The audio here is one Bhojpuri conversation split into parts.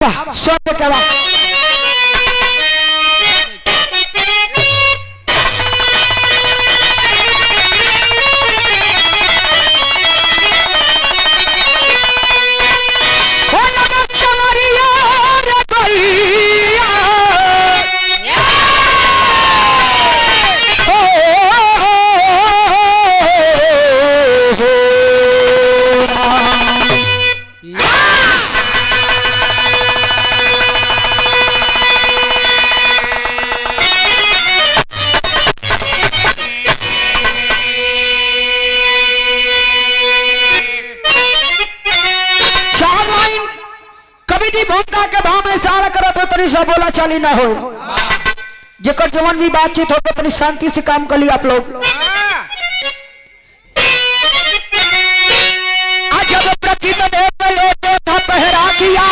वाह स्वर्ग क्या वाह। भूमिका के भाव में इशारा करत हो तनी सब बोला चाली ना हो जेकर जवन भी बातचीत हो तनी शांति से काम कर ली आप लोग। आज जब प्रकृति देव लोगों था पहरा किया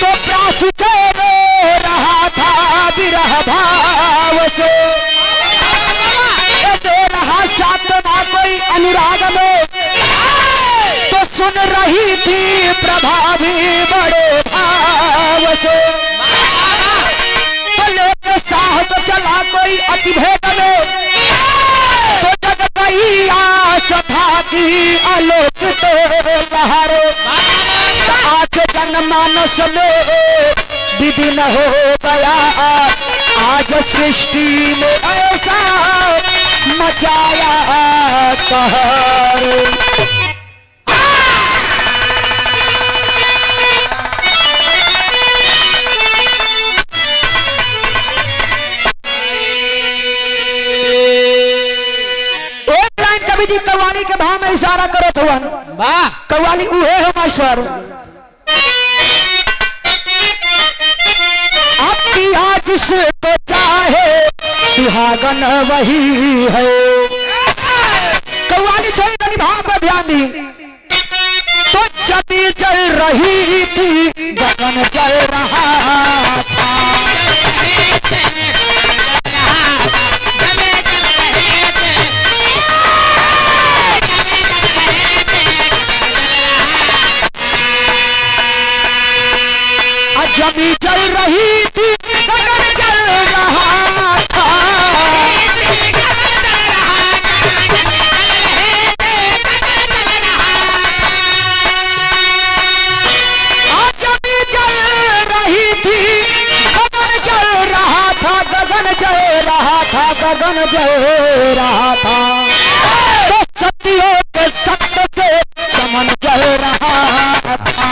तो प्राचित रो रहा था विरह भाव से दे रहा साधना कोई अनुराग में तो सुन रही थी प्रभावी बड़े भाव से तो लेके साहब चला कोई अति भेद में तो जग गई आस था की आलोक तो लहरे तो आज जनमानस में विधि न हो गया आज सृष्टि में ऐसा मचाया कहर। जी कव्वाली के भाव में इशारा करत हुवन वाह कव्वाली उहे हो मास्टर। आपकी आज जिसको चाहे सुहागन वही है। कव्वाली छोड़ दनी भाव पर ध्यान दी तो जमी चल रही थी गगन चल रहा था जमी चल रही थी गगन चल रहा था जमी चल रही थी गगन चल रहा था गगन चल रहा था गगन चल रहा था तो सत्यों के सत्य से चमन चल रहा था।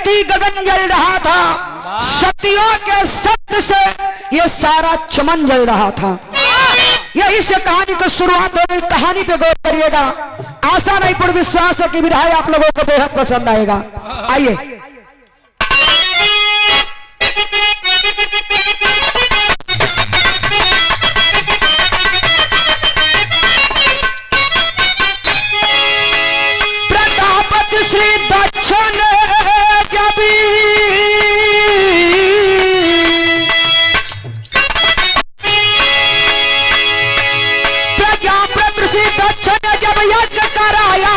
थी गगन जल रहा था सत्यों के सत्य से ये सारा चमन जल रहा था। यही से कहानी को शुरुआत हो गई। कहानी पे गौर करिएगा। आशा नहीं पूर्ण विश्वास है कि विधायक आप लोगों को बेहद पसंद आएगा। आइए प्रतापति श्री दक्षिण जब यज्ञ कराया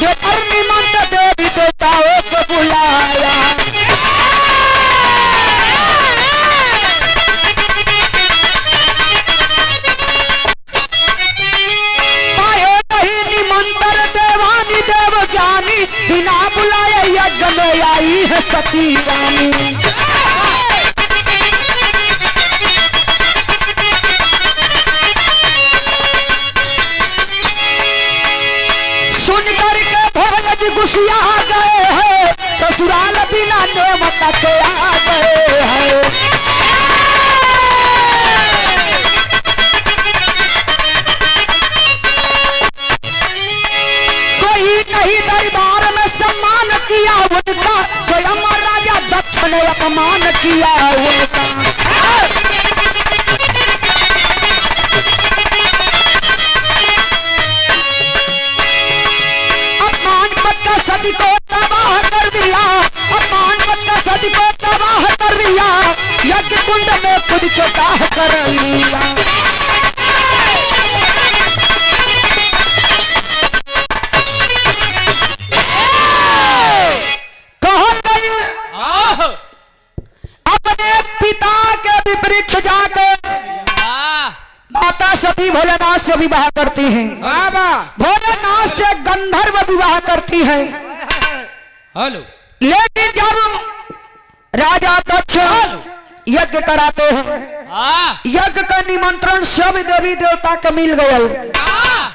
जो निमंत देवी देवताओं को बुलाया पाए नहीं निमंत्र देवानी देव ज्ञानी बिना बुलाए यज्ञ में आई है सती रानी। गुस्सिया गए हैं ससुराल बिना नेमत के आ गए हैं। कोई नहीं दरबार में सम्मान किया उनका स्वयं राजा दक्ष ने अपमान किया उनका। सदी को तबाह कर दिया अपमान बच्चा सदी को प्रवाह कर लिया, यज्ञ कुंड में खुद के दाह कर लिया। अपने पिता के विपरीत जाकर माता सती भोलेनाथ से विवाह करती हैं। भोलेनाथ से गंधर्व विवाह करती हैं। लेकिन जब राजा दक्ष यज्ञ कराते हैं, यज्ञ का निमंत्रण सब देवी देवता को मिल गया,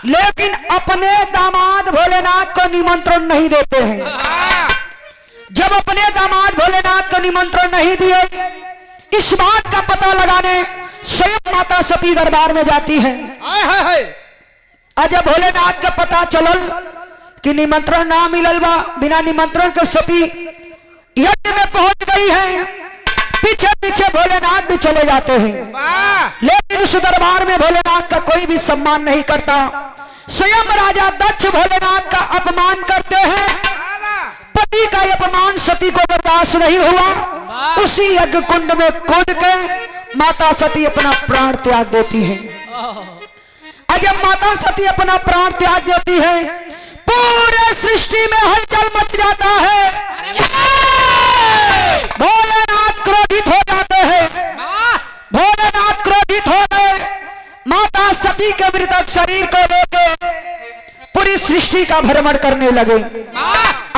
लेकिन अपने दामाद भोलेनाथ को निमंत्रण नहीं देते हैं। जब अपने दामाद भोलेनाथ को निमंत्रण नहीं दिए, इस बात का पता लगाने स्वयं माता सती दरबार में जाती है। जब भोलेनाथ का पता चलल कि निमंत्रण ना मिलल बा, बिना निमंत्रण के सती यज्ञ में पहुंच गई है, पीछे पीछे भोलेनाथ भी चले जाते हैं। लेकिन उस दरबार में भोलेनाथ का कोई भी सम्मान नहीं करता। स्वयं राजा दक्ष भोलेनाथ का अपमान करते हैं। पति का अपमान सती को बर्दाश्त नहीं हुआ। उसी यज्ञ कुंड में कूद के माता सती अपना प्राण त्याग देती है। जब माता सती अपना प्राण त्याग देती है, पूरे सृष्टि में हलचल मच जाता है। भोलेनाथ क्रोधित हो जाते हैं। भोलेनाथ क्रोधित हो गए, माता सती के मृतक शरीर को लेकर पूरी सृष्टि का भ्रमण करने लगे।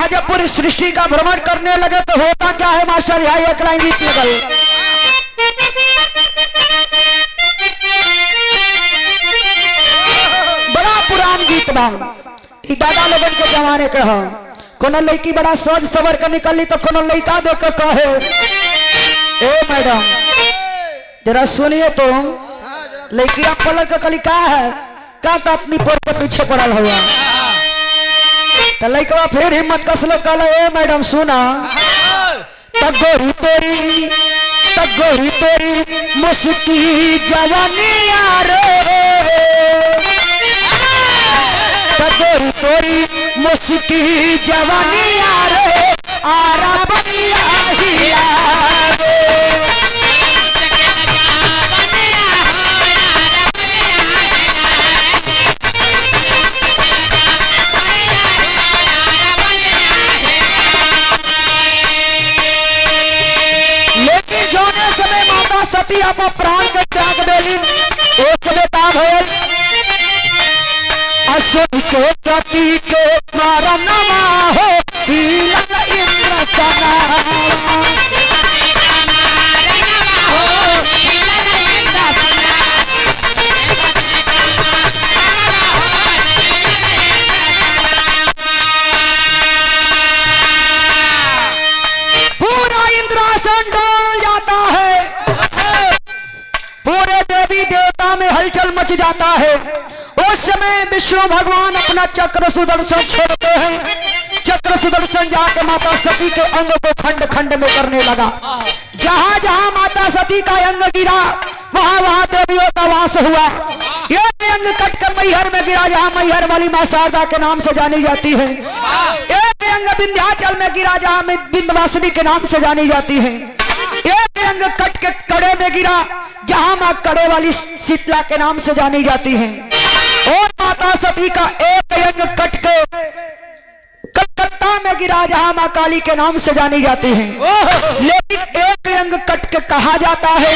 जब पूरी सृष्टि का भ्रमण करने लगे तो होता क्या है मास्टर, यहाँ एक लाइन गीत गए। बड़ा पुरान गीत बा, दादा लोगन के जमाने के है। कोनो लड़की बड़ा सोच सवर के निकली तो कोनो लड़का देख के कहे, ए मैडम जरा सुनिए तो, लड़किया पलट के कली का है, का तो अपनी पोर के पीछे पड़ल हुआ। तो लड़का फिर हिम्मत कसलो, कल ए मैडम सुना, तगोरी तोरी मुस्की जवानी रे, तगोरी तोरी मुस्की जवानी रे, आरा बनिया हिया रे। सती आप प्राण के त्याग देली, एक बेटा भयल अशोक के सती के मारा नमा हो, इंद्र सना पूरा इंद्रासन डोल जाता है। पूरे देवी देवता में हलचल मच जाता है। उस समय विष्णु भगवान अपना चक्र सुदर्शन छोड़ते हैं। चक्र सुदर्शन जाके माता सती के अंग को खंड खंड में करने लगा। जहां जहां माता सती का अंग गिरा, वहां वहां देवियों का वास हुआ। एक अंग कटकर मैहर में गिरा, जहां मैहर वाली मां शारदा के नाम से जानी जाती है। एक अंग विंध्याचल में गिरा, जहां विंध्यवासिनी के नाम से जानी जाती है। एक अंग कट के कड़े में गिरा, जहां मां कड़े वाली शीतला के नाम से जानी जाती है। और माता सती का एक अंग कट के कलकत्ता में गिरा, जहां मां काली के नाम से जानी जाती है। लेकिन एक अंग कट के कहा जाता है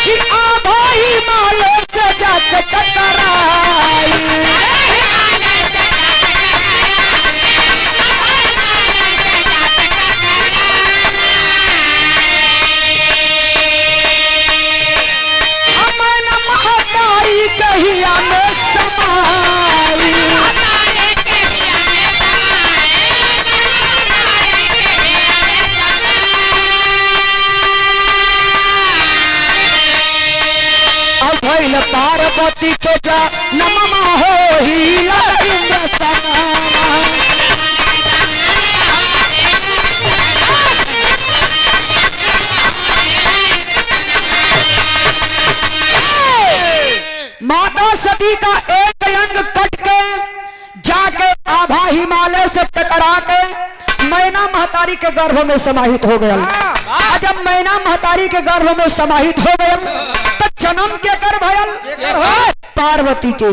कि आभा ही माले से जाके टकराई। कहिया में समाई, अब भइल पार्वती के जा नमा हो ही इंद्र सना। माता सती का एक अंग कट के जाके आभा से टकरा के मैना महतारी के गर्भ में समाहित हो गया। जब मैना महतारी के गर्भ में समाहित हो गया तो जन्म के कर भयल पार्वती के।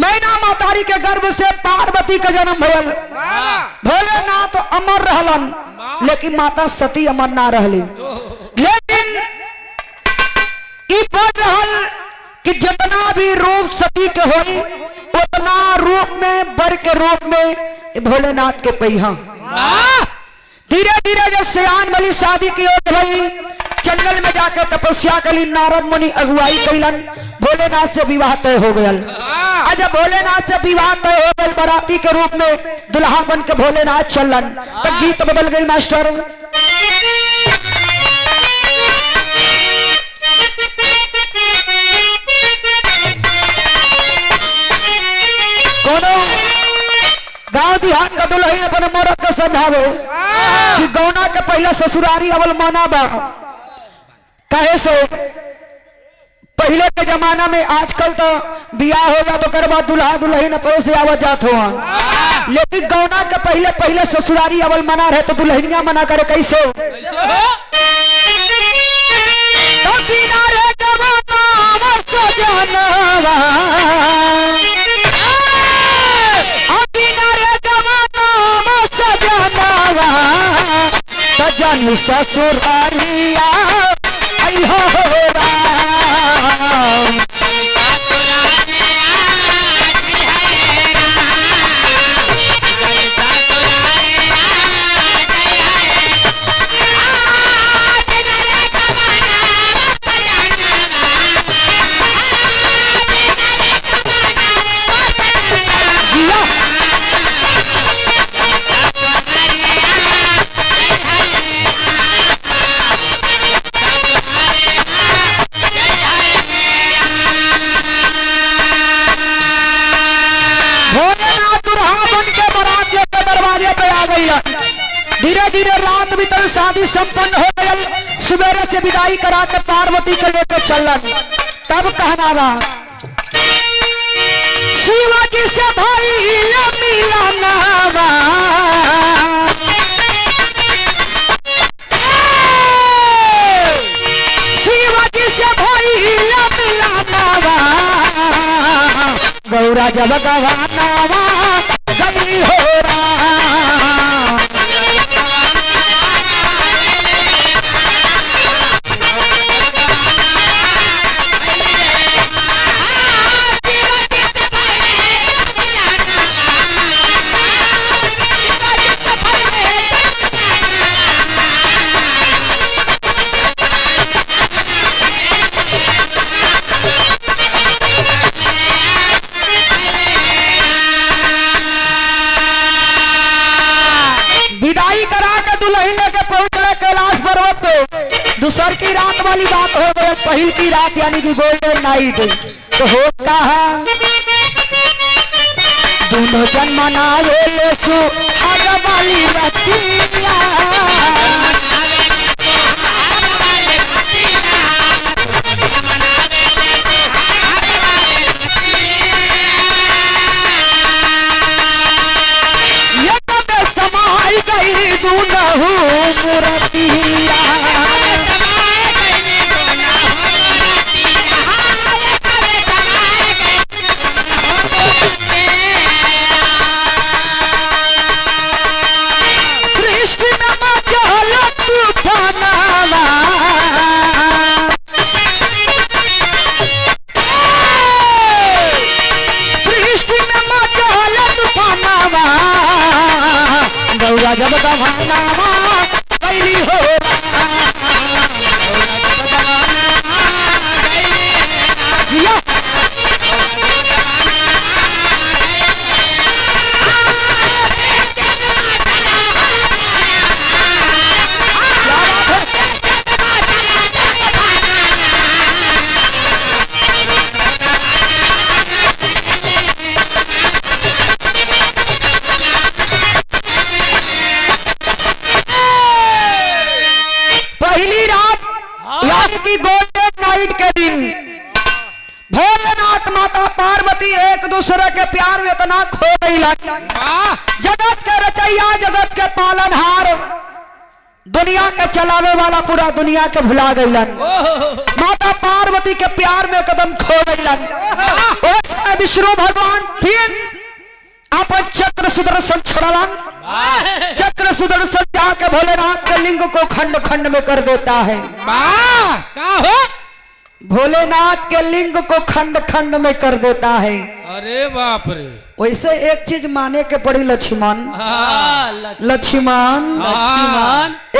मैना महतारी के गर्भ से पार्वती का जन्म भयल। भोलेनाथ अमर रहलन लेकिन माता सती अमर ना रहली। लेकिन ई बढ़ रहल कि जितना भी रूप सती के होई उतना रूप में बर के रूप में भोलेनाथ के पहिया। धीरे धीरे जब सयान वाली शादी की ओर भई जंगल में जाकर तपस्या करी, नारद मुनि अगुवाई कैलन, भोलेनाथ से विवाह तय हो गया। जब भोलेनाथ से विवाह तय हो गया बराती के रूप में दुल्हा बन के भोलेनाथ चलन, तब गीत बदल गई मास्टर। गांव देहात का दुल्हन अपने मरद का समझावे कि गौना के पहले ससुरारी अवल माना बा। कहे से पहले के जमाना में, आजकल तो बियाह होगा तो कर बाद दुल्हा दुल्हन अपने से आवत जात हो, लेकिन गौना के पहले पहले ससुरारी अवल मना रहे तो दुल्हनिया मना करे कैसे? तो बिना रे जवाना सजनवा जानी ससुरारिया आई हो राम। धीरे धीरे रात बीतल, शादी संपन्न हो गई। सवेरे से विदाई करा के पार्वती के लेकर चलन। तब कहना बा शिवाजी से भाई मिलाना बा, शिवाजी से भाई मिलाना बा, गौरा जब गवाना गई हो रहा। दूसर की रात वाली बात हो गई, पहल की रात यानी कि गोल्डन नाइट। तो होता है दोनों जन मनावे सुहाग वाली रतिया, ये तो समाई गई दूनहु मुरतिया। गौरा जब गवाना कैली हो गोल्डन नाइट के दिन भोलेनाथ माता पार्वती एक दूसरे के प्यार में इतना खो गई। जगत के दुनिया के चलावे वाला पूरा दुनिया के भुला गईलन। माता पार्वती के प्यार में कदम खो गईलन। विष्णु भगवान फिर अपन चक्र सुदर्शन छोड़लन। चक्र सुदर्शन जाके भोलेनाथ के लिंग को खंड खंड में कर देता है। का हो भोलेनाथ के लिंग को खंड खंड में कर देता है। अरे बाप रे। वैसे एक चीज माने के पड़ी लक्ष्मण, लक्ष्मण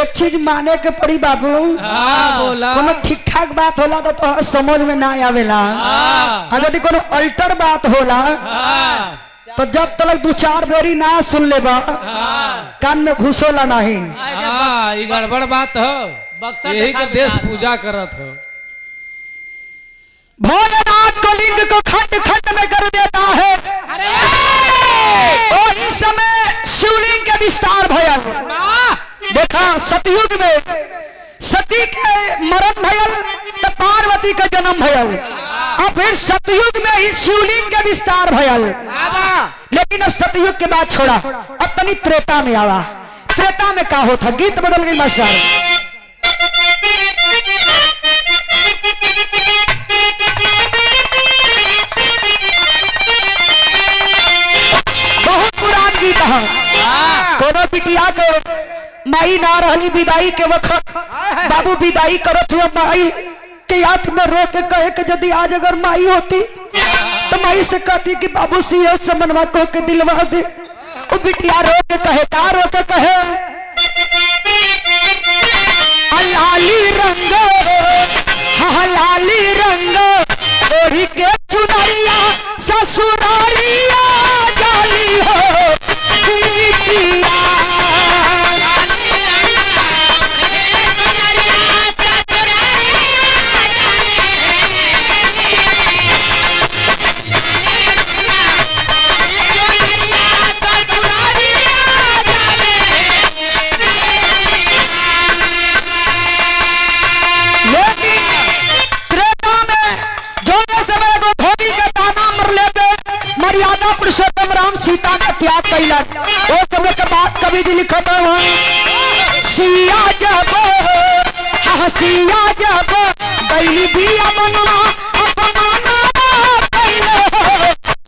एक चीज माने के पड़ी बाबू। बोला कोनो ठीक ठाक बात होला तो समझ में ना आवेला। यदि कोनो अल्टर बात होला तो जब तक दो चार बेरी ना सुन लेबा कान में घुसोला नहीं। ये गड़बड़ बात हो, यही के देश पूजा करत हो। भोलेनाथ को लिंग को खंड खंड में कर देता है। और इस समय शिवलिंग के विस्तार भयल। देखा सतयुग में सती के मरण भयल तो पार्वती का जन्म भयल और फिर सतयुग में ही शिवलिंग के विस्तार भयल। लेकिन अब सतयुग के बाद छोड़ा, अब तनी त्रेता में आवा। त्रेता में का होता, गीत बदल गई मास्टर। कोनो बिटिया के माई ना रहली विदाई के वक्त बाबू विदाई करत हुआ माई के याद में रो के कहे कि यदि आज अगर माई होती तो माई से कहती कि बाबू सीए से मनवा को के दिलवा दे। वो बिटिया रो के कहे, का रो के कहे, लाली रंग लाली रंग ओढ़ी के चुनरिया ससुरारिया जाली हो बिटिया। मर्यादा पुरुषोत्तम राम सीता का त्याग कैलन। वो समय के बाद कवि जी लिखत है, सिया जब सिया जब बैली बिया मनवा अपमाना कैले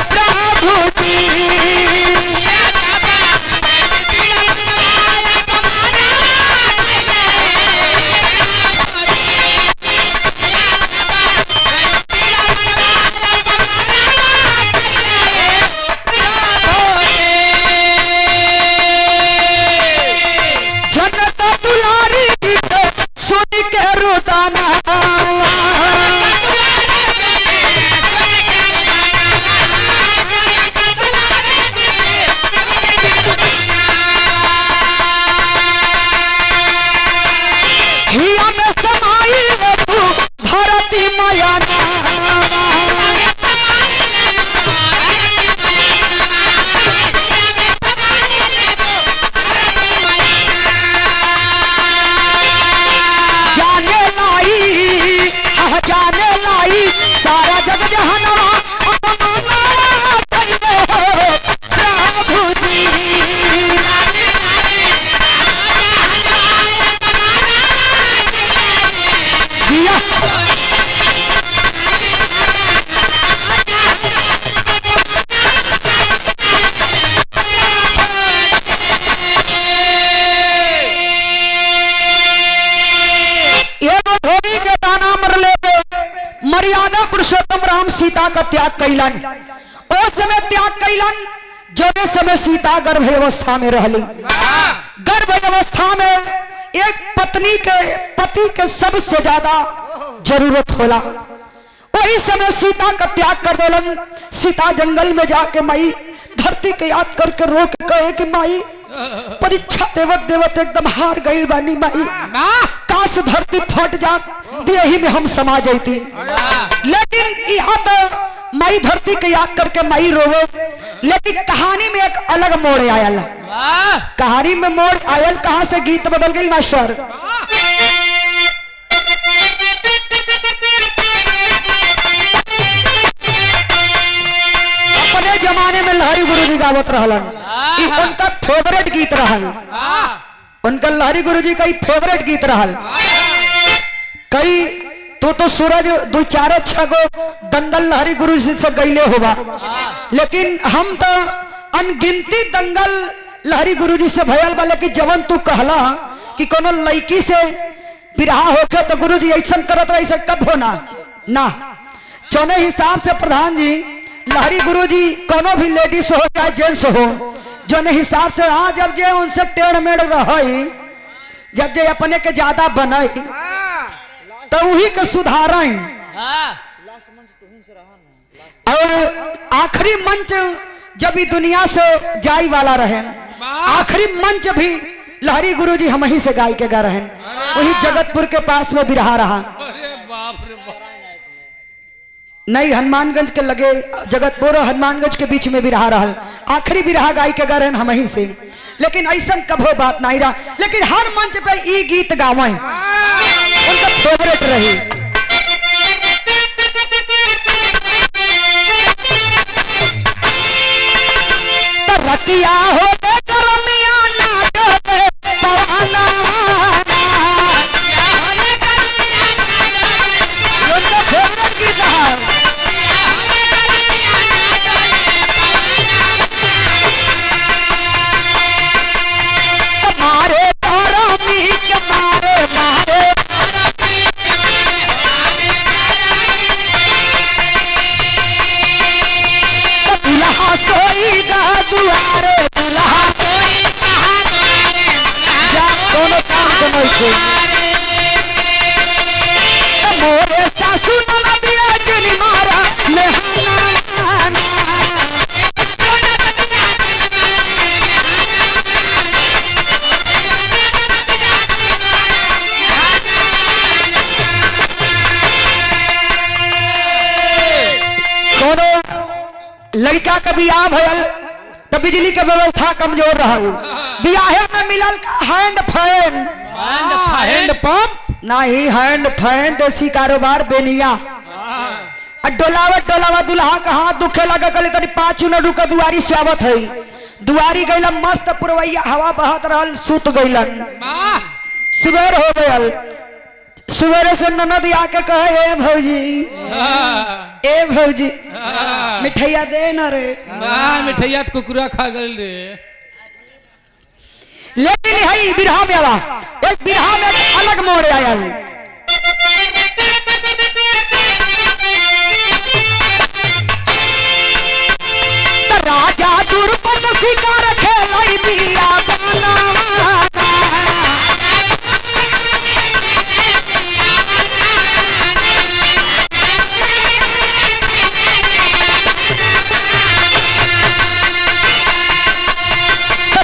प्रभु जी। मर्यादा पुरुषोत्तम राम सीता का त्याग कैलन। उस समय त्याग कैलन जो समय सीता गर्भ अवस्था में रहली। गर्भ अवस्था में एक पत्नी के पति के सबसे ज्यादा जरूरत होला। वही समय सीता का त्याग कर देलन। सीता जंगल में जाके माई धरती के याद करके रो के कहे कि माई परीक्षा देवत देवत एकदम हार गई बानी माई, काश धरती फट जात यही में हम समा जाती। लेकिन यहाँ तो माई धरती के याद करके माई रोवे। लेकिन कहानी में एक अलग मोड़ आयल। कहानी में मोड़ आयल कहाँ से, गीत बदल गई मास्टर। अपने जमाने में लहरी गुरु जी गावत रहलन, उनका फेवरेट गीत रहल। उनका लहरी गुरुजी का फेवरेट गीत रहल। कई तो सूरज दो चार छगो दंगल लहरी गुरुजी से गईले होगा, लेकिन हम तो अनगिनती दंगल लहरी गुरुजी से भयल बा। लेकिन जवन तू कहला कि कोनो लड़की से बिरहा होके तो गुरुजी ऐसा करत ऐसा कब होना ना। चौने हिसाब से प्रधान जी लहरी गुरुजी कोनो भी लेडीज हो चाहे जेंट्स हो, जो हिसाब से हाँ जब जे उनसे टेढ़ मेढ़ रही, जब जे अपने के ज्यादा बनाई तो वही के सुधारें। और आखिरी मंच जब भी दुनिया से जाई वाला रहे, आखिरी मंच भी लहरी गुरुजी हम ही से गाय के गा रहे, वही जगतपुर के पास में बिरहा रहा। नहीं हनुमानगंज के लगे जगतपुर और हनुमानगंज के बीच में बिरहा रहल, आखिरी बिरहा गाय के गा रहे हम ही से। लेकिन ऐसा कभो बात नहीं रहा, लेकिन हर मंच पे ई गीत गावे उनका फेवरेट रही। तो रतिया हो करमिया नाच पवाना उनका फेवरेट गीत है। दुआरे दुल्हा दोनों काम मोरे सासू नदिया चुनी मारा दोनों लड़का का बियाह भयल तो बिजली के व्यवस्था कमजोर रहा, बियाहे में मिलल हैंड फैन हैंड पंप नहीं हैंड फैन देसी कारोबार बेनिया। डोलावा दुल्हा का हाथ दुखे लगा कल तनी 5 मिनट रुका दुआरी से आवत है, दुआरी गईला मस्त पुरवैया हवा बहत रहल, सुत गईलन। सुबेर हो गयल, सुबेरे से ननद आके कहे ए भौजी मिठैया दे न रे। मिठैया तो कुकुरा खा गल रे। लेकिन है बिरहा में आवा, एक बिरहा में अलग मोड़ आया। तो राजा दुर्पद शिकार खेलाई बिया बना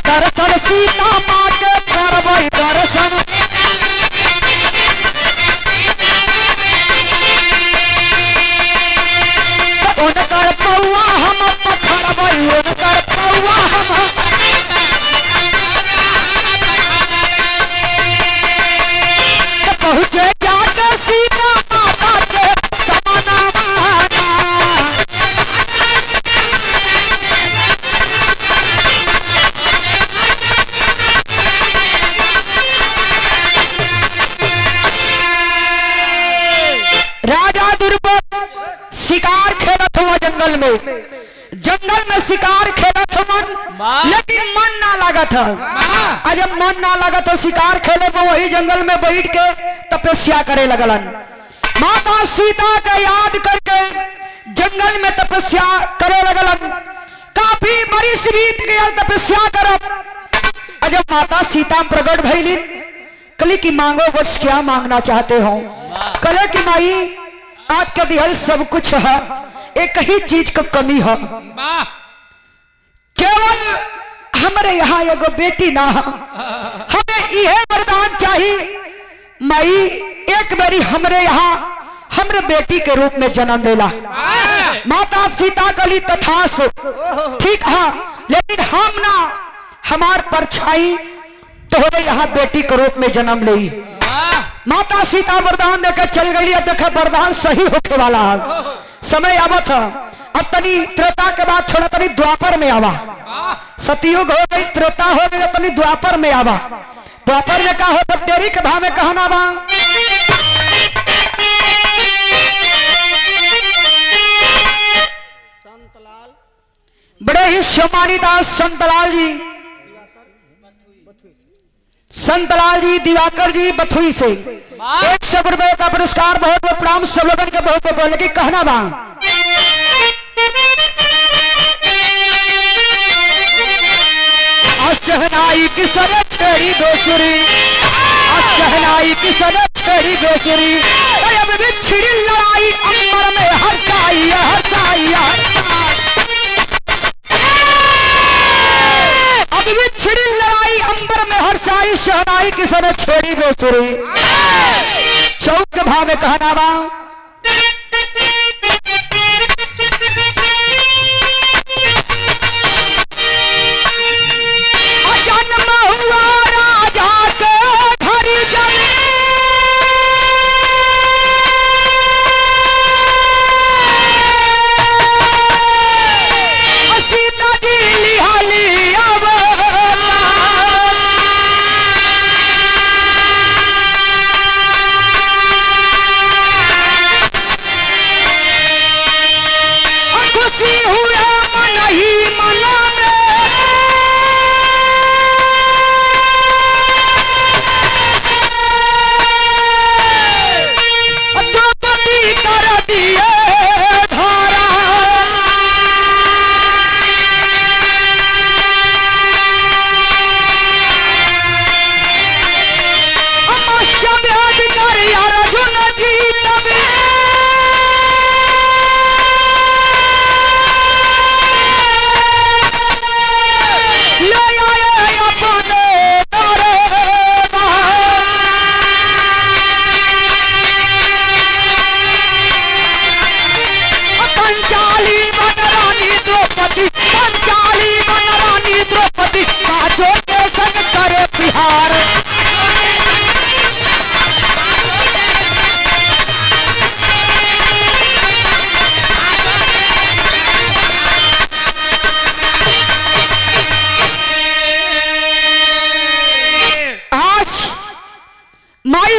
दर्शन सीता माँ के करबई दर्शन उनकर पौआ हम पखड़बई उनकर पौआ हम पहुँचे जाके सीता माता के समाना शिकार खेलत हुआ जंगल में शिकार खेलत हुआ, लेकिन मन ना लागत है। जब मन ना लागत शिकार खेले में वही जंगल में बैठ के तपस्या करे लगलन। माता सीता का याद करके जंगल में तपस्या करे लगलन। काफी बरिस बीत गया तपस्या करब। जब माता सीता प्रकट भइली, कली की मांगो वर्ष क्या मांगना चाहते हो? कले की माई आज के दिहल सब कुछ है, एक ही चीज का कमी है, केवल हमारे यहाँ एगो बेटी ना है, हमें यह वरदान चाहिए माई एक बारी हमरे यहाँ हमरे बेटी के रूप में जन्म लेला। माता सीता कली तथास ठीक है, लेकिन हम ना हमार परछाई तोहरे यहाँ बेटी के रूप में जन्म ली। माता सीता वरदान देकर चल गई। अब देखा वरदान सही होके वाला है, समय आवत है। अब तनी त्रेता के बाद छोड़ा तनी द्वापर में आवा, सतयुग हो गई त्रेता हो गई, तनी द्वापर में आवा। द्वापर में का हो तब तेरी के भाव में कहना बा बड़े ही सम्मानित संतलाल जी, संतलाल जी दिवाकर जी बथुई से 100 रुपए का पुरस्कार, बहुत बहुत प्रणाम सब लोगन के, बहुत बहुत लेकिन कहना बा असहनाई की सरे छेड़ी दोसरी, असहनाई की सरे छेड़ी दोसरी, अब भी छिड़ी लड़ाई अंबर में हरसाई हरसाई अब भी छिड़ी लड़ाई अंबर में हरसाई, शहनाई की सरे छेड़ी दोसरी। चौक के भाव में कहना बा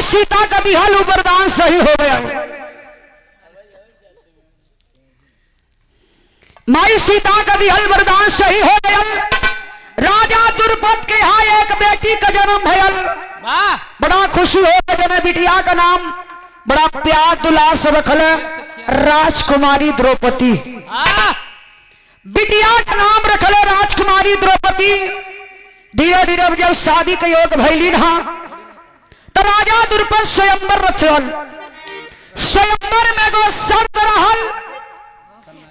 सीता का दिहल वरदान सही हो गया। माई सीता का दिहल वरदान सही हो गया। राजा द्रुपद के यहाँ एक बेटी का जन्म भयल। बड़ा खुशी हो गया। बिटिया का नाम बड़ा प्यार दुलार से रखल राजकुमारी द्रौपदी। बिटिया का नाम रखल राजकुमारी द्रौपदी। धीरे धीरे जब शादी के योग भैली ना तो राजा द्रुपद स्वयंवर रचल। स्वयंवर में गो शर्त रहल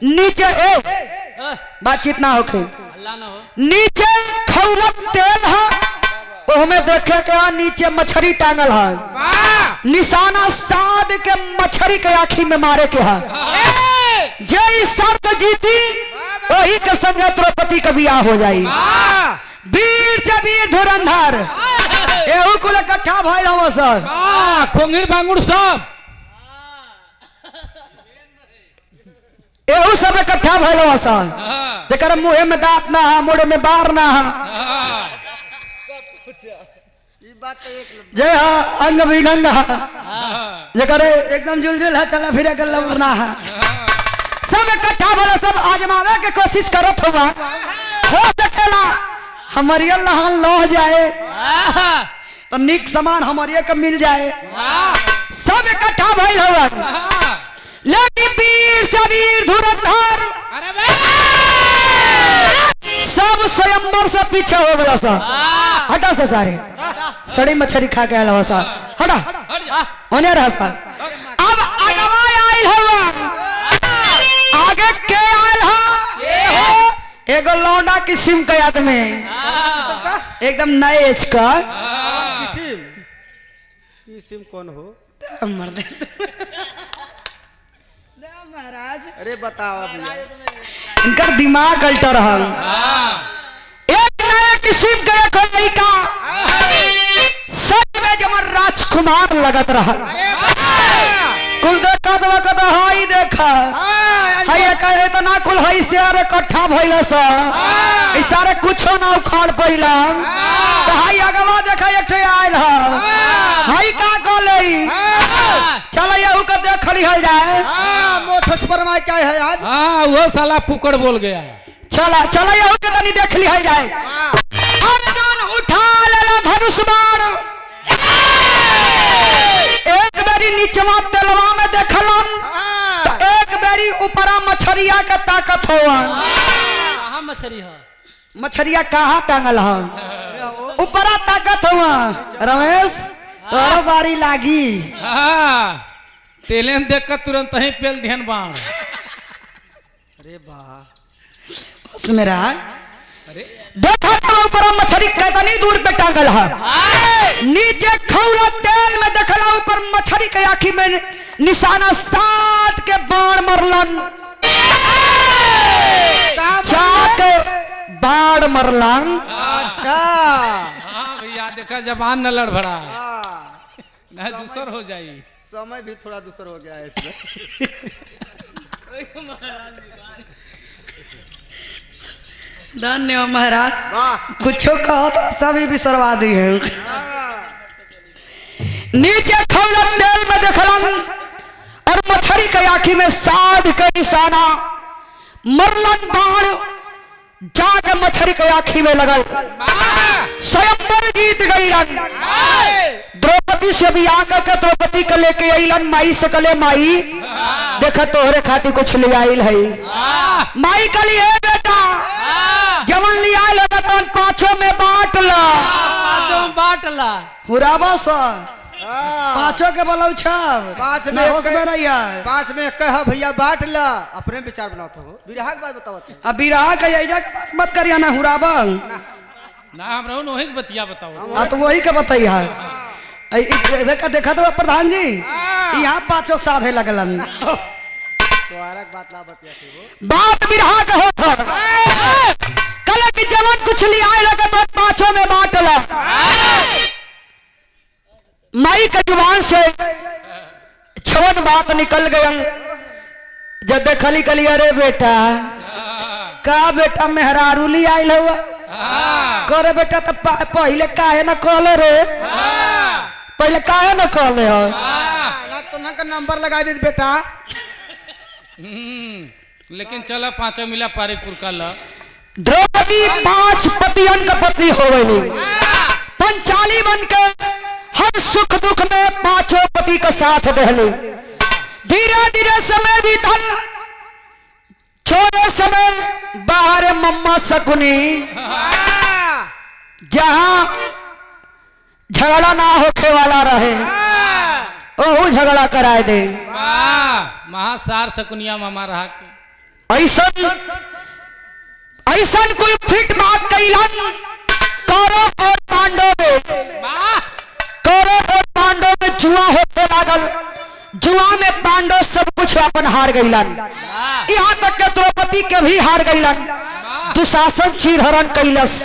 नीचे बातचीत ना होके नीचे खौलत तेल है ओहमें देखे के नीचे मछली टांगल है। निशाना साध के मछली के आँखी में मारे के है। जे शर्त जीती वही के संगे द्रौपदी का बियाह हो जाई। वीर से वीर धुरंधर एहू कुल इकट्ठा भइल हम सब खोंगिर बांगुर सब एहू सब इकट्ठा भइल हम सब। जेकर मुंह में दांत ना है मुड़ में बार ना है जय अंग विगंग जेकर एकदम जुलझुल है चला फिरे कर लवरना है। सब इकट्ठा भइल सब आजमावे के कोशिश करत हुआ हो सकेला हमारी अल्लाह लौह जाए तो निक सामान हमारे का मिल जाए। सब इकट्ठा भइल हवन लेकिन वीर से वीर धुरंधर सब स्वयंवर से पीछे हो गया सा। हटा सा सारे सड़ी मछली खा के आया सा। हटा होने रहा सा। अब अगवा आयल हवन आगे के आयल है एगो लौंडा किस्म का आदमी एकदम नए एज का किस्म कौन हो मर्द महाराज। अरे बताओ भैया इनका दिमाग अल्टर है। एक नया किस्म का एक लड़का सच में जमर राजकुमार लगत रहा। कुल देखा तो हाई देखा हाई करे तो ना कुल हाई से अरे इकट्ठा भइल सा सारे कुछो ना उखाड़ पहिला तो हाई अगवा देखा एक ठे आयल है हाई का कहले चल यहू के देख लिहल जाए। मोछ पर माय क्या है आज? हाँ वो साला पुकड़ बोल गया। चला चला यहू के तनी देख लिहल जाए। अर्जुन उठा लेला धनुष बाण एक बारी नीचवा तेलवा में देखलन तो एक बारी ऊपरा मछरिया के ताकत होवन। कहाँ मछली है? मछरिया कहाँ टांगल है ऊपरा ताकत हुआ। रमेश तो बारी लागी। हाँ तेलेन देख कर तुरंत ही पेल ध्यान बाण। अरे वाह उसमें रहा अरे देखा तो ऊपरा मछली कितनी दूर पे टांगल है। नीचे खौला तेल में देखला ऊपर मछली के आँखी में निशाना साध के बाण मरलन। चाक बाण मरलन। अच्छा हाँ भैया देखा जबान न लड़भड़ा नहीं दूसर हो जाई। समय भी थोड़ा दूसर हो गया है इसमें। धन्यवाद महाराज वाह कुछो कहो तो सभी बिसरवा दी है। नीचे खौलत तेल में देखलन और मछली के आँखी में साध के निशाना मरलन बाण जाके मछली के आँखी में लगल। स्वयंवर जीत गईलन। द्रौपदी से भी आकर के द्रौपदी के लेके अलन माई से कले माई देखा तोहरे खातिर कुछ ले आयल है। माई कली है बेटा जवन ले आयल बेटा पांचों में बांट ला। पाँचों में बांट ला। हुराबा सा पांचों के बोलो छब पांच में ना होश में रहिया। पांच में कह भैया बांट ला अपने विचार बनाते हो। विरहा की बात बताओ थे। अब बिरहा के ऐजा के बात मत करिया ना हुराबा ना हम रहू वही के बतिया बताओ। तो वही के बताइए देखा देखा तो प्रधान जी यहाँ पांचों साधे लगलन। तो आरक बात ला बतिया थे वो। बात बिरहा का होता कल की जवान कुछ ले आए लगे तो पांचों में बांट ला। माई के जुबान से छवन बात निकल गया। जब देखली कली अरे बेटा का बेटा मेहरारू ली आयल हुआ करे बेटा तो पहले काहे न कहले रे पहले काहे न कहले हो ना तो ना का नंबर लगा दे बेटा। लेकिन चला पांचों मिला पारीपुर का ला। द्रौपदी 5 पतियन का पत्नी हो गई। पंचाली बन के हर सुख दुख में पांचों पति का साथ दहली। धीरे धीरे समय बीतल छोटे समय बाहर मम्मा शकुनी जहां झगड़ा ना होके वाला रहे वो झगड़ा कराए दे। महासार शकुनिया मामा रहा ऐसन ऐसन कुल फिट बात कैलन कौरव और पांडव में। कौरव और पांडव में जुआ होते लागल। जुआ में पांडव सब कुछ अपन हार गईलन। यहाँ तक के द्रौपदी के भी हार गईलन। दुशासन चीरहरण कैलस।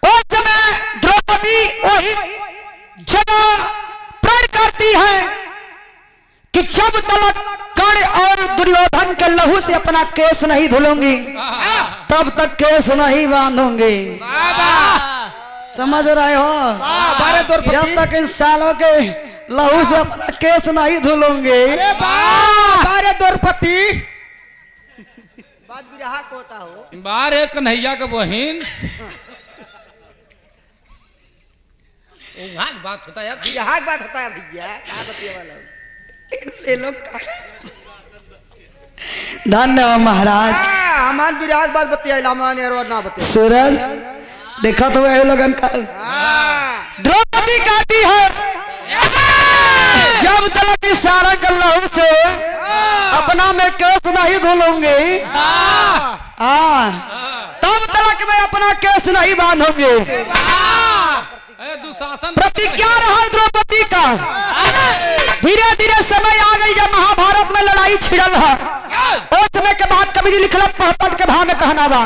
उस समय द्रौपदी वही जगह प्रण करती है कि जब तक कर्ण और दुर्योधन के लहू से अपना केस नहीं धुलूंगी तब तक केस नहीं बांधूंगी। समझ रहे हो जब तक इन सालों के लहू से अपना केस नहीं धुलूंगी। बारे द्रौपदी बात बिरहा को होता हो। बार एक कन्हैया के बहन बात होता यार। बिरहा की बात होता है भैया कहाँ बतिया वाला ये लोग धन्यवाद महाराज। हमान बिरहा की बात बतिया हमान यार ना बतिया। सूरज देखा तो वही लोगन का द्रौपदी कहती है जब तक इस सारा के लहू से अपना मैं केस नहीं धुलूंगी तब तक मैं अपना केस नहीं बांधूंगी। दुशासन प्रतिज्ञा रहा द्रौपदी का। धीरे धीरे समय आ गई जब महाभारत में लड़ाई छिड़ल है। उस समय के बाद कवि लिखल पहपट के भाव में कहना बा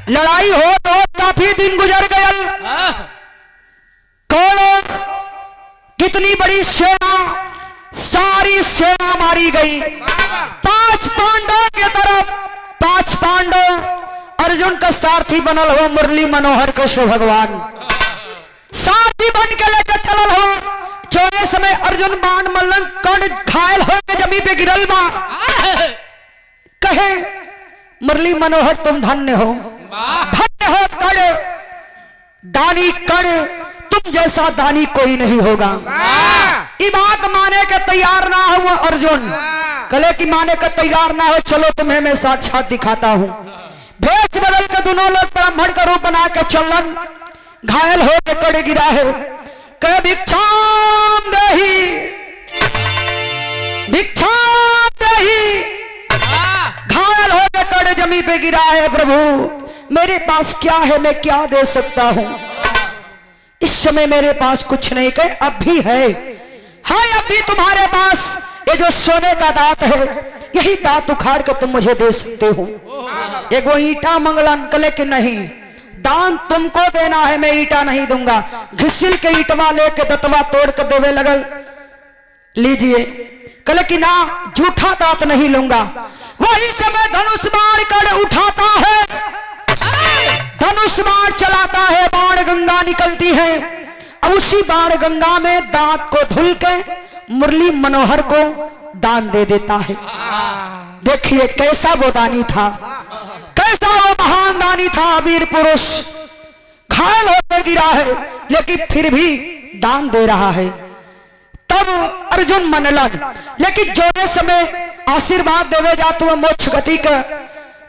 लड़ाई हो तो काफी दिन गुजर गयल। कौन कितनी बड़ी सेना, सारी सेना मारी गई। 5 पांडवों के तरफ 5 पांडव अर्जुन का सारथी बनल हो मुरली मनोहर कृष्ण भगवान, सारथी बन के लेकर चलल हो। जोने समय अर्जुन बाण मल्लन कर्ण घायल हो के जमी पे गिरल बा, कहे मुरली मनोहर तुम धन्य हो, धन्य हो कर्ण, दानी कर्ण, तुम जैसा दानी कोई नहीं होगा। ये बात माने के तैयार ना हो अर्जुन, कले की माने के तैयार ना हो, चलो तुम्हें मैं साक्षात दिखाता हूँ। भेष बदल के दोनों लोग ब्राह्मण का रूप बना के चलन, घायल हो के कड़ गिरा है। कहे भिक्षाम देहि, भिक्षाम देहि, घायल हो के कड़ जमी पे गिरा है। प्रभु मेरे पास क्या है, मैं क्या दे सकता हूँ? इस समय मेरे पास कुछ नहीं, कहे अब भी है, अब भी तुम्हारे पास ये जो सोने का दांत है, यही दांत उखाड़ कर तुम मुझे दे सकते हो। एगो ईटा मंगलन, कले कि नहीं, दान तुमको देना है, मैं ईटा नहीं दूंगा। घिसिल के ईटवा लेके दतवा तोड़ कर देवे लगल, लीजिए। कले कि ना, झूठा दांत नहीं लूंगा। वही समय धनुष बाण कर उठाता है, धनुष बाण चलाता है, बाण गंगा निकलती है। अब उसी बाण गंगा में दांत को धुल के मुरली मनोहर को दान दे देता है। देखिए कैसा वो दानी था, कैसा वो महान दानी था, वीर पुरुष। घायल होकर गिरा है लेकिन फिर भी दान दे रहा है। तब अर्जुन मनलन, लेकिन जोने समय आशीर्वाद देवे जाते हुए मोक्ष गति का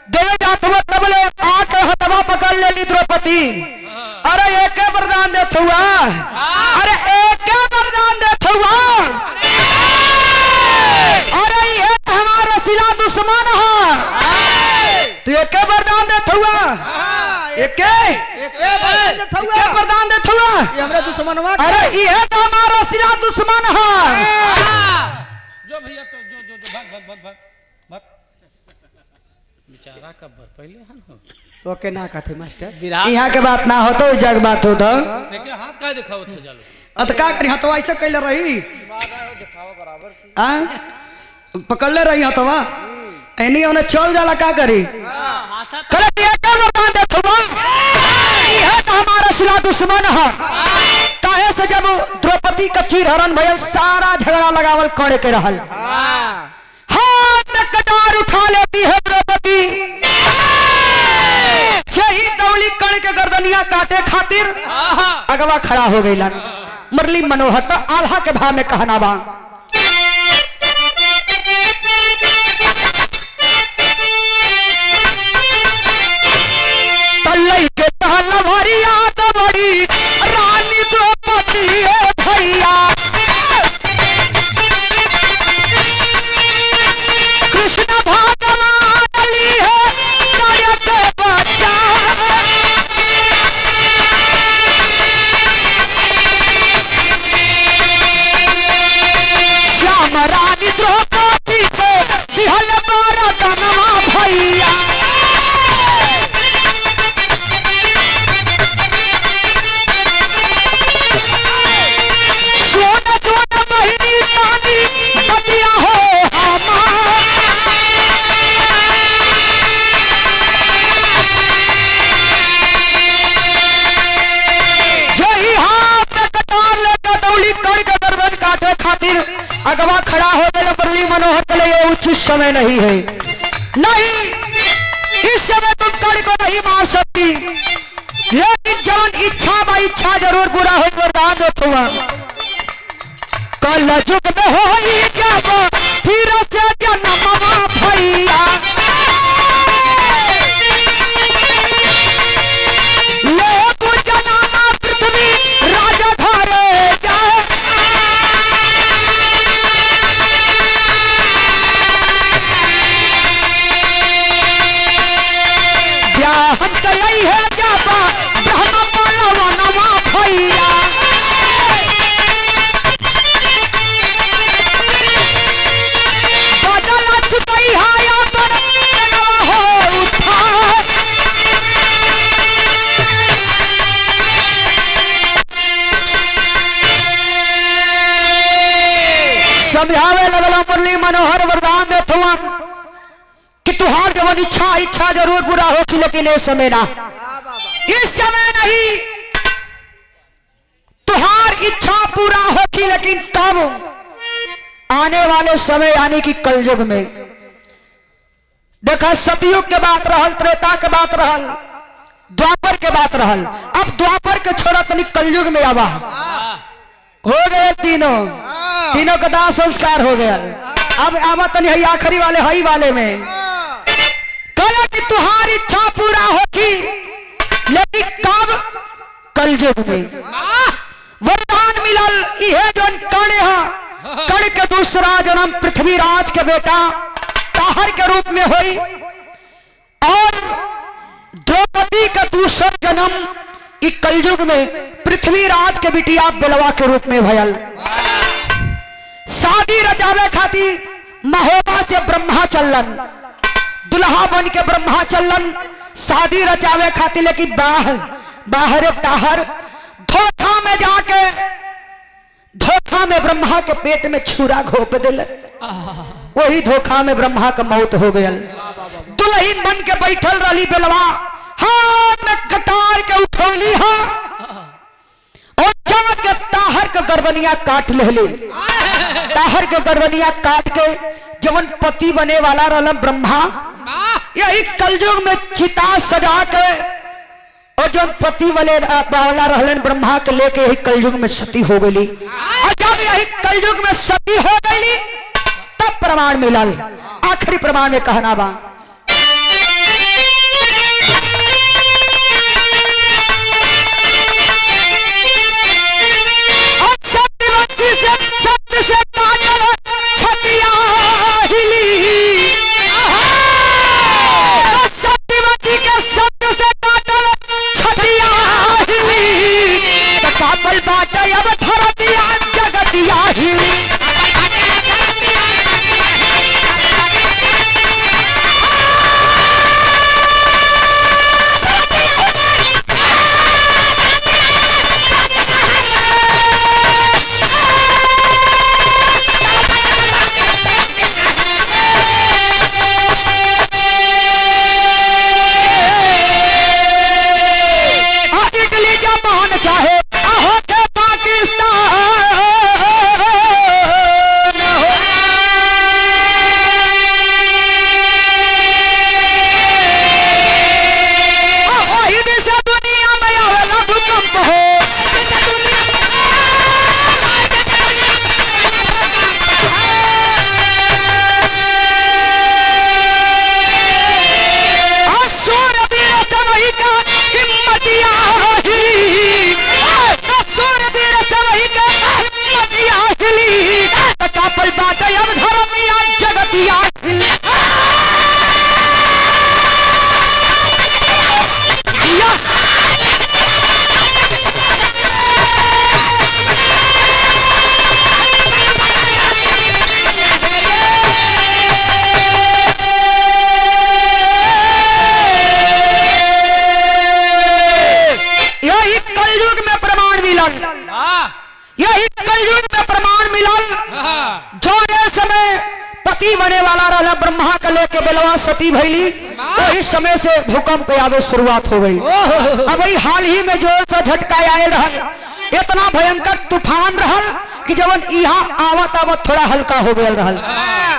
देवे जाते हुए तब ले आके हथवा पकड़ ले ली द्रौपदी। अरे एक वरदान देते हुआ, अरे एक वरदान देते हुआ, अरे ये हमारा सिला दुश्मन है, तू एक वरदान देते हुआ, एक वरदान देते हुआ, ये हमरा दुश्मनवा, अरे ये तो हमारा सिला दुश्मन है। जो भैया तो जो भाग भाग भाग भाग भाग, बेचारा कब भर पहले हन हो। ओके ना कहते मास्टर, यहाँ के बात ना हो तो जग बात हो तो देखिए हाथ का दिखाओ थे जालो, अत का करी हथवा ऐसे कैले रही, पकड़ ले रही हथवा एनी उन्हें चल जाला, का करी हमारा सिला दुश्मन है। काहे से जब द्रौपदी का चीरहरण भयल, सारा झगड़ा लगावल करे के रहल, हाथ में कटार उठा लेती है द्रौपदी, यही दौली कण के गर्दनिया काटे खातिर अगवा खड़ा हो गई। मुरली मनोहर तो आल्हा के भाव में कहना बा, तल्लई के तहल भरी याद बड़ी रानी द्रौपदी है भैया, कृष्ण भगवान ली है नायक बच्चा, श्याम रानी द्रौपदी को दिहल बारा कनवा भैया। अगवा खड़ा हो गया मुरली मनोहर के लिए उचित समय नहीं है, नहीं इस समय तुम कड़ को नहीं मार सकती, लेकिन जवन इच्छा बा इच्छा जरूर पूरा हो, वरदान हुआ। कल युग में हो जब फिर से जन्मवा भैया, लोग जन्मा पृथ्वी राजा घरे जाए, हम कही है जापा ब्रह्म पलवनवा भैया, बदल चुकई है अपन हो उठा, जरूर पूरा होगी, लेकिन इस समय ना, हाँ बाबा इस समय नहीं। तुहार इच्छा पूरा होगी, लेकिन कब? आने वाले समय यानी कि कलयुग में। देखा, सतयुग के बात रहल, त्रेता के बात रहल, द्वापर के बात रहल। अब द्वापर के छोड़ा तनी कलयुग में आवा। हो गए तीनों का दाह संस्कार हो गया। अब आवा तनी है आखिरी वाले, हई वाले में कहा कि तुम्हारी इच्छा पूरा होगी, लेकिन कब? कलयुग में। वरदान मिलल इहे जन कर्ण है, कर्ण के दूसरा जन्म पृथ्वीराज के बेटा ताहर के रूप में हुई, और द्रौपदी का दूसरा जन्म इस कलयुग में पृथ्वीराज के बिटिया बेलवा के रूप में भयल। शादी रचावे खातिर महोबा से ब्रह्मा चलन, दुल्हा बन के ब्रह्मा चलन शादी रचावे खातिर, लेकिन बाहर ताहर धोखा में जाके, धोखा में ब्रह्मा के पेट में छुरा घोप दिल। वही धोखा में ब्रह्मा का मौत हो गया। दुल्हन बन के बैठल रही बेलवा, हाथ में कटार के उठौली हा, और जाके ताहर के गर्दनिया काट ले। ताहर के गर्दनिया काट के जवन पति बने वाला रहल ब्रह्मा, यही कलयुग में चिता सजा के, और जब पति वाले वाला रहलन ब्रह्मा के लेके यही कलयुग में सती हो गई। और जब यही कलयुग में सती हो गई, तब प्रमाण मिलल। आखिरी प्रमाण में कहना बा, सत्यवती से सत्य से काटल छतिया हिली, सत्यवती के सत्य से काटल छतिया हिली, कापल बाटे अब धरतिया जगतिया हिली। चाहे आहो के पाकिस्तान से दुनिया में आवेला भूकंप हो, सूरवीर सबही का हिम्मतिया रही, सूरवीर सबही का हिम्मतिया हिली, कापल बाटे अब धरतिया जगतिया हिली। यही कलयुग में प्रमाण मिलल, यही कलयुग में प्रमाण मिलल। जो समय पति बने वाला रहा ब्रह्मा का लेके बेलवा सती भैली, वही समय से भूकंप आवे शुरुआत हो गई। अब वही हाल ही में जोर से झटका आए रहल, इतना भयंकर तूफान रहल कि जब यहाँ आवत आवत थोड़ा हल्का हो गया रहल,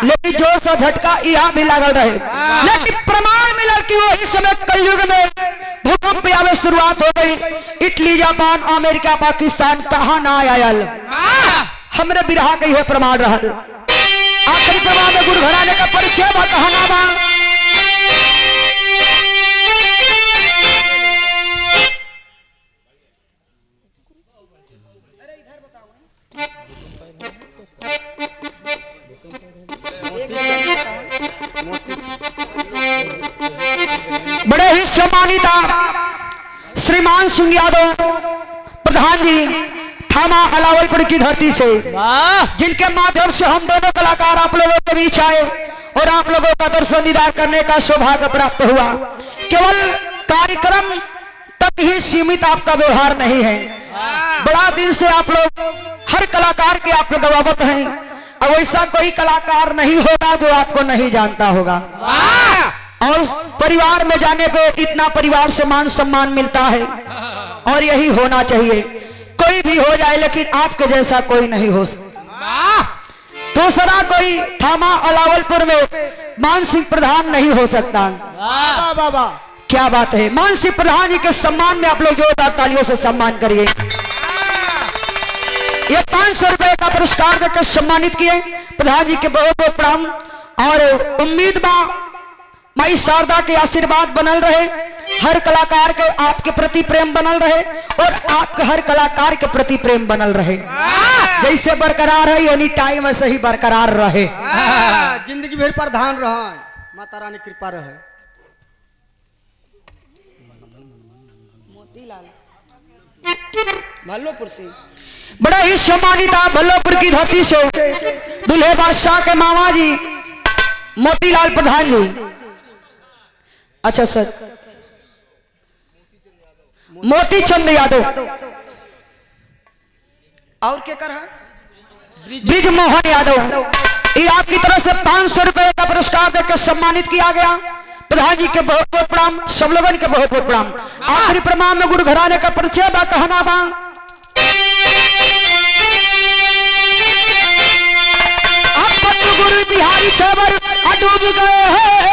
लेकिन जोर से झटका यहाँ भी लागल रहे। लेकिन प्रमाण मिलल कि वही समय कलयुग में भूकंप आवे शुरुआत हो गई। इटली, जापान, अमेरिका, पाकिस्तान कहाँ ना आयल, हमरे बिरहा के यह प्रमाण रहल। आखिरी प्रमाण में गुरु घराने का परिचय कहना बा, बड़े ही सम्मानित श्रीमान सिंह यादव प्रधान जी थाना अलावलपुर की धरती से, जिनके माध्यम से हम दोनों कलाकार आप लोगों के बीच आए और आप लोगों का दर्शन दीदार करने का सौभाग्य प्राप्त हुआ। केवल कार्यक्रम तक ही सीमित आपका व्यवहार नहीं है, बड़ा दिन से आप लोग हर कलाकार के आप लोग अवगत हैं। अब ऐसा कोई कलाकार नहीं होगा जो आपको नहीं जानता होगा। और परिवार में जाने पे इतना परिवार से मान सम्मान मिलता है और यही होना चाहिए। कोई भी हो जाए लेकिन आपके जैसा कोई नहीं हो सकता। दूसरा कोई थामा अलावलपुर में मान सिंह प्रधान नहीं हो सकता। वाह वाह वाह। क्या बात है। मान सिंह प्रधान जी के सम्मान में आप लोग जोरदार तालियों से सम्मान करिए। ये 500 रुपए का पुरस्कार देकर सम्मानित किए प्रधान जी के बहुत बहुत प्रणाम। और उम्मीद बा माई शारदा के आशीर्वाद बनल रहे, हर कलाकार के आपके प्रति प्रेम बनल रहे और आपके हर कलाकार के प्रति प्रेम बनल रहे। जैसे बरकरार है यानी टाइम ऐसे ही बरकरार रहे। जिंदगी भर प्रधान रहा, माता रानी कृपा रहे। भल्लोपुर से बड़ा ही सम्मानित भल्लोपुर की धरती से दुल्हे बादशाह के मामा जी मोतीलाल प्रधान जी। अच्छा सर, मोती चंद यादव और क्या कर ब्रिज मोहन यादव, ये आपकी तरफ से 500 रुपए का पुरस्कार देकर सम्मानित किया गया। प्रधान जी के बहुत बहुत प्रणाम, सब लोगों के बहुत बहुत प्रणाम। आखिरी प्रणाम में गुरु घराने का परिचय बा कहना बा। अब गुरु बिहारी छबर डूब गए हैं